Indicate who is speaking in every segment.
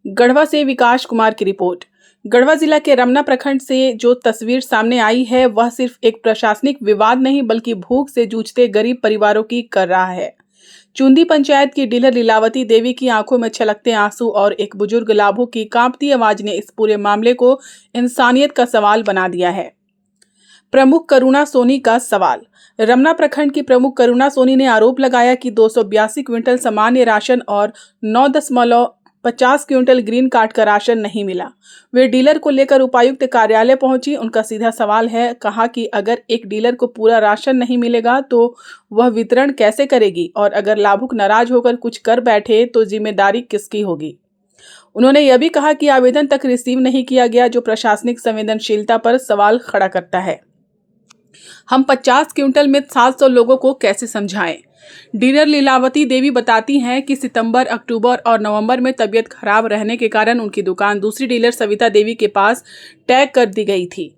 Speaker 1: गढ़वा से विकास कुमार की रिपोर्ट। गढ़वा जिला के रमना प्रखंड से जो तस्वीर सामने आई है वह सिर्फ एक प्रशासनिक विवाद नहीं बल्कि भूख से जूझते गरीब परिवारों की कर रहा है। चुंदी पंचायत की डीलर लीलावती देवी की आंखों में छलकते आंसू और एक बुजुर्ग लाभुक की कांपती आवाज ने इस पूरे मामले को इंसानियत का सवाल बना दिया है। प्रमुख करुणा सोनी का सवाल। रमना प्रखंड की प्रमुख करुणा सोनी ने आरोप लगाया कि 282 क्विंटल सामान्य राशन और 9.50 क्विंटल ग्रीन कार्ड का राशन नहीं मिला। वे डीलर को लेकर उपायुक्त कार्यालय पहुंची। उनका सीधा सवाल है, कहा कि अगर एक डीलर को पूरा राशन नहीं मिलेगा तो वह वितरण कैसे करेगी, और अगर लाभुक नाराज होकर कुछ कर बैठे तो जिम्मेदारी किसकी होगी। उन्होंने यह भी कहा कि आवेदन तक रिसीव नहीं किया गया, जो प्रशासनिक संवेदनशीलता पर सवाल खड़ा करता है। हम 50 क्विंटल में 700 लोगों को कैसे समझाएं। डीलर लीलावती देवी बताती हैं कि सितंबर, अक्टूबर और नवंबर में तबीयत खराब रहने के कारण उनकी दुकान दूसरी डीलर सविता देवी के पास टैग कर दी गई थी।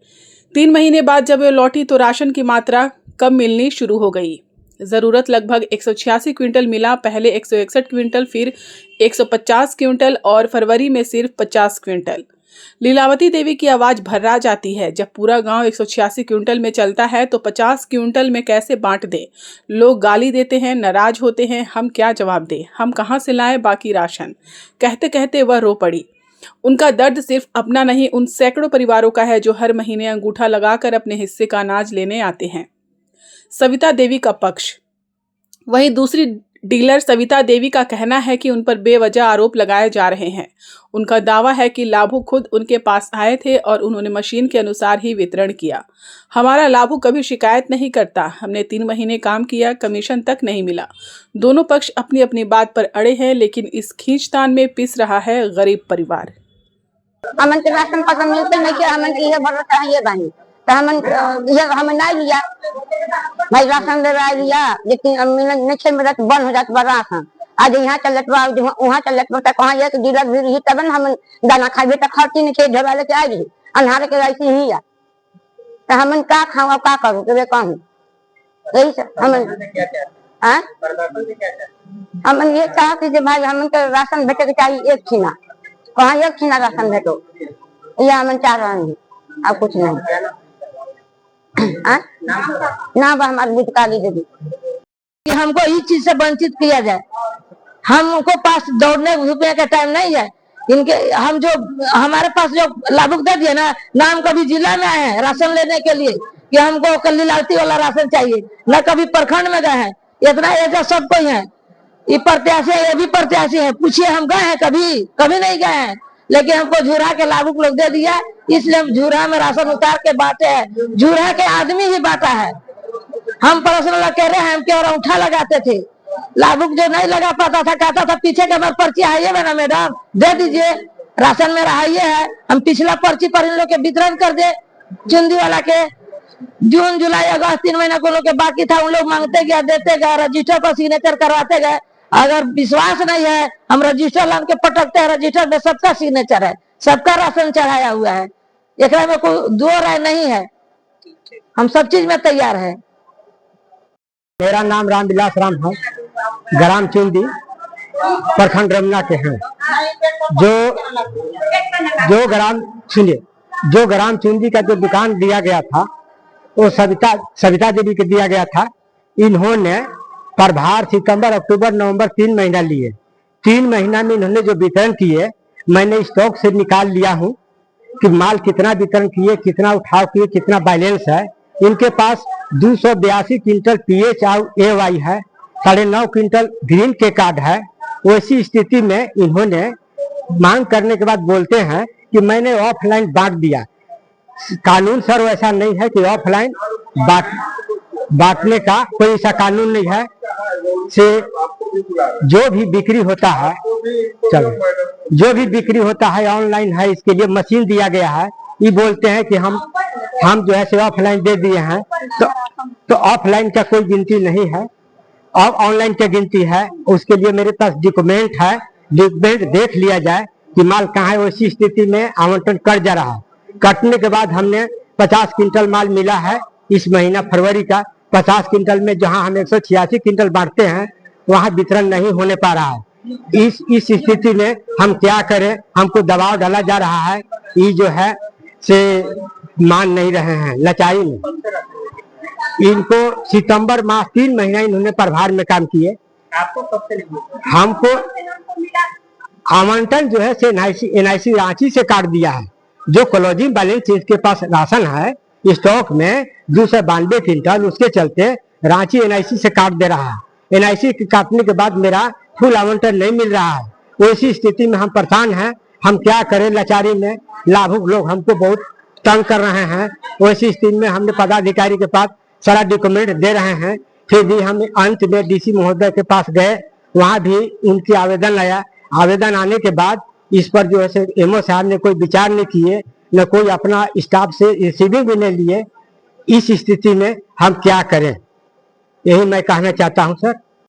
Speaker 1: 3 महीने बाद जब वे लौटी तो राशन की मात्रा कम मिलनी शुरू हो गई। जरूरत लगभग 186 क्विंटल मिला, पहले 161 क्विंटल, फिर 150 क्विंटल और फरवरी में सिर्फ 50 क्विंटल। लीलावती देवी की आवाज भर्रा जाती है। जब पूरा गांव 186 क्विंटल में चलता है तो 50 क्विंटल में कैसे बांट दें। लोग गाली देते हैं, नाराज होते हैं। हम क्या जवाब दें, हम कहां से लाएं बाकी राशन। कहते कहते वह रो पड़ी। उनका दर्द सिर्फ अपना नहीं, उन सैकड़ों परिवारों का है जो हर महीने अंगूठा लगाकर अपने हिस्से का अनाज लेने आते हैं। सविता देवी का पक्ष। वहीं दूसरी डीलर सविता देवी का कहना है कि उन पर बेवजह आरोप लगाए जा रहे हैं। उनका दावा है कि लाभुक खुद उनके पास आए थे और उन्होंने मशीन के अनुसार ही वितरण किया। हमारा लाभुक कभी शिकायत नहीं करता। हमने 3 महीने काम किया, कमीशन तक नहीं मिला। दोनों पक्ष अपनी अपनी बात पर अड़े हैं, लेकिन इस खींचतान में पिस रहा है गरीब परिवार।
Speaker 2: हमन के राशन पता मिलते नहीं कि हमन के ये भरोसा है ये बानी तो हमन नहीं लिया भाई राशन ले रहा लिया, लेकिन नहीं छे मेरा तो बंद हो जाता राशन। आज यहाँ चलत बा वहाँ चलत बा कहाँ एक डीलर भी रही तब हम दाना खाबे तो खर्ची नहीं थे ढेबा लेके आई रही अन्हार के ऐसे ही या तो हमन का खाओ का करूँ तो वे कहूँ यही सब हमन ये कहा कि भाई हमन के राशन भेटे के चाहिए एक छीना, कहाँ एक छीना राशन भेटो, ये हमन चाह रहे हैं, अब कुछ नहीं। ना हमारे बुटकाली देवी
Speaker 3: हमको इस चीज से वंचित किया जाए। हमको पास दौड़ने रुपये का टाइम नहीं है। इनके हम जो हमारे पास जो लाभुक दे दिए ना हम कभी जिला में आए हैं राशन लेने के लिए कि हमको लीलावती वाला राशन चाहिए, न कभी प्रखंड में गए हैं। इतना एज सबको ही है, ये प्रत्याशी है, ये भी प्रत्याशी है। पूछिए हम गए हैं कभी नहीं गए हैं, लेकिन हमको झूरा के लाभुक लोग दे दिया, इसलिए हम झूरा में राशन उतार के बांटे हैं। झूरा के आदमी ही बांटा है। हम पर्सनल कह रहे हैं, हम केवल अंगूठा लगाते थे। लाभुक जो नहीं लगा पाता था कहता था पीछे का पर्ची आइए ना मैडम दे दीजिए, राशन में रहाइए है, हम पिछला पर्ची पर इन लोग के वितरण कर दे। चुंदी वाला के जून जुलाई अगस्त 3 महीना को लोग के बाकी था, उन लोग मांगते गए, देते गए, रजिस्टर पर सिग्नेचर करवाते गए। अगर विश्वास नहीं है हम रजिस्टर लान के पटकते हैं, रजिस्टर में सबका सिग्नेचर है, सबका राशन चढ़ाया हुआ है, एक में कोई दो राय नहीं है। हम सब चीज में तैयार है।
Speaker 4: मेरा नाम रामविलास राम है, ग्राम चुंदी प्रखंड रमना के हैं। जो ग्राम चुंदी का जो दुकान दिया गया था वो सविता देवी को दिया गया था। इन्होंने प्रभार सितंबर, अक्टूबर, नवंबर 3 महीना लिए। 3 महीना में इन्होंने जो वितरण किए मैंने स्टॉक से निकाल लिया हूँ कि माल कितना वितरण किए, कितना उठाव किए, कितना बैलेंस है। इनके पास 282 क्विंटल पीएच और AY है, 9.5 क्विंटल ग्रीन के कार्ड है। वैसी स्थिति में इन्होंने मांग करने के बाद बोलते हैं कि मैंने ऑफलाइन बांट दिया। कानून सर वैसा नहीं है कि ऑफलाइन बांटने का कोई ऐसा कानून नहीं है। से जो भी बिक्री होता है जो भी बिक्री होता है ऑनलाइन है, इसके लिए मशीन दिया गया है। ये बोलते हैं कि हम जो है से ऑफलाइन दे दिए हैं, तो ऑफलाइन का कोई गिनती नहीं है, अब ऑनलाइन की गिनती है। उसके लिए मेरे पास डॉक्यूमेंट है, डॉक्यूमेंट देख लिया जाए कि माल कहाँ है। वैसी स्थिति में आवंटन कट जा रहा है। कटने के बाद हमने 50 क्विंटल माल मिला है इस महीना फरवरी का। 50 क्विंटल में जहां हम 186 क्विंटल बांटते हैं वहां वितरण नहीं होने पा रहा है। इस स्थिति में हम क्या करें? हमको दबाव डाला जा रहा है, ये जो है से मान नहीं रहे हैं, लाचारी में। इनको सितंबर माह 3 महीना इन्होंने प्रभार में काम किए। हमको आवंटन जो है से NIC रांची से काट दिया है। जो क्लोजिंग बैलेंस जिसके पास राशन है स्टॉक में 292 क्विंटल, उसके चलते रांची NIC से काट दे रहा है। NIC के काटने के बाद मेरा फुल आवंटन नहीं मिल रहा है। वैसी स्थिति में हम परेशान हैं। हम क्या करें? लाचारी में लाभुक लोग हमको बहुत तंग कर रहे हैं। वैसी स्थिति में हमने पदाधिकारी के पास सारा डॉक्यूमेंट दे रहे हैं, फिर भी हम अंत में DC महोदय के पास गए, वहां भी उनकी आवेदन आया। आवेदन आने के बाद इस पर जो है MO साहब ने कोई विचार नहीं किए, न कोई अपना स्टाफ से रिसीविंग भी नहीं लिए। इस स्थिति में हम क्या करें, यही मैं कहना चाहता हूं सर।